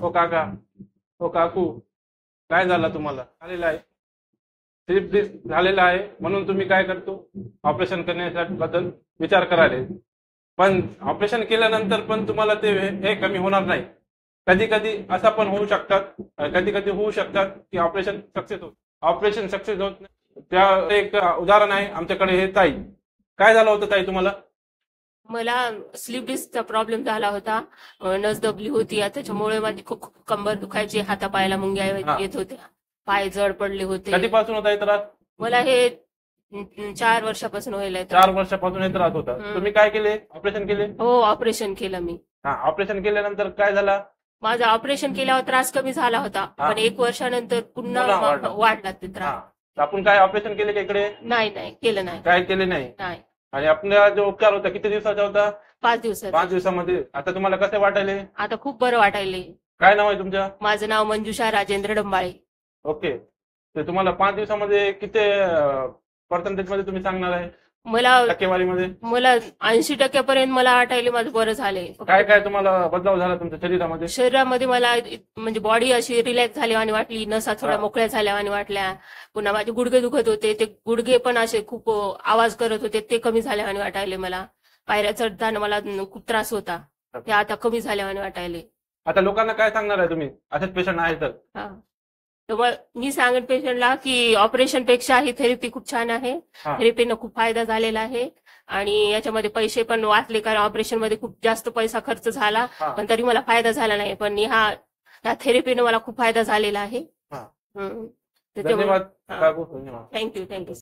ओ काका, ओ काकू, काय झालं तुम्हाला? झालेलं आहे, स्लिप डिस्क झालेला आहे, म्हणून तुम्ही काय करतो, ऑपरेशन करण्यासाठी बद्दल विचार करायले. पण ऑपरेशन केल्यानंतर पण तुम्हाला ते हे कमी होणार नाही. कधी कधी असं पण होऊ शकतात, कधी कधी होऊ शकतात की ऑपरेशन सक्सेस होत, ऑपरेशन सक्सेस होत नाही. त्या एक उदाहरण आहे आमच्याकडे. हे ताई, काय झालं होतं ताई तुम्हाला? मला स्लीप डिस्कचा प्रॉब्लेम झाला होता. नस दबली होती त्याच्यामुळे माझी खूप खूप कंबर दुखायची, हातापायाला मुंग्या हा, येत होत्या, पाय जड पडले होते. कधीपासून होता हे त्रास? मला हे 4 वर्षापासून व्हायला चार त्रास. वर्षापासून हे त्रास होता. हम्म. तुम्ही काय केले? ऑपरेशन केले? हो, ऑपरेशन केलं मी. हा, ऑपरेशन केल्यानंतर काय झालं? माझं ऑपरेशन केल्यावर त्रास कमी झाला होता, हा. पण 1 वर्षानंतर पुन्हा पुन्हा वाढला. वाढला ते हा, त्रास. तर आपण काय ऑपरेशन केले का इकडे? नाही नाही केलं नाही. काय केले नाही. नाही. आणि आपला जो उपचार होता किती दिवसाचा होता? 5 दिवसात. 5 दिवसामध्ये. आता तुम्हाला कसे वाटायले? आता खूप बरं वाटायले. काय नाव आहे तुमच्या? माझं नाव मंजुषा राजेंद्र डंबाळे. ओके. तर तुम्हाला 5 दिवसामध्ये किती पर्सेंटेज मध्ये तुम्ही सांगणार आहे, मला टक्केवारीमध्ये? मला 80% मला वाटायले माझं बरं झाले. काय काय तुम्हाला बदलाव झाला तुमच्या शरीरामध्ये? शरीरामध्ये मला म्हणजे बॉडी अशी रिलॅक्स झाल्यावानी वाटली, नसा थोड्या हा. मोकळ्या झाल्यावानी वाटल्या. पुन्हा माझे गुडघे दुखत होते, ते गुडघे पण असे खूप आवाज करत होते, ते कमी झाल्यावानी वाटायले मला. पायऱ्या चढताना मला खूप त्रास होता, ते आता कमी झाल्यावानी वाटायले. आता लोकांना काय सांगणार आहे तुम्ही, असेच पेशंट आहे तर? हा, तर मग मी सांगेन पेशंटला की ऑपरेशन पेक्षा ही थेरपी खूप छान आहे. हा. थेरपीनं खूप फायदा झालेला आहे आणि याच्यामध्ये पैसे पण वाचले, कारण ऑपरेशन मध्ये खूप जास्त पैसा खर्च झाला, हा. पण तरी मला फायदा झाला नाही. पण ह्या थेरपीनं मला खूप फायदा झालेला आहे. हा. त्याच्यामुळे धन्यवाद काकू, धन्यवाद. थँक्यू.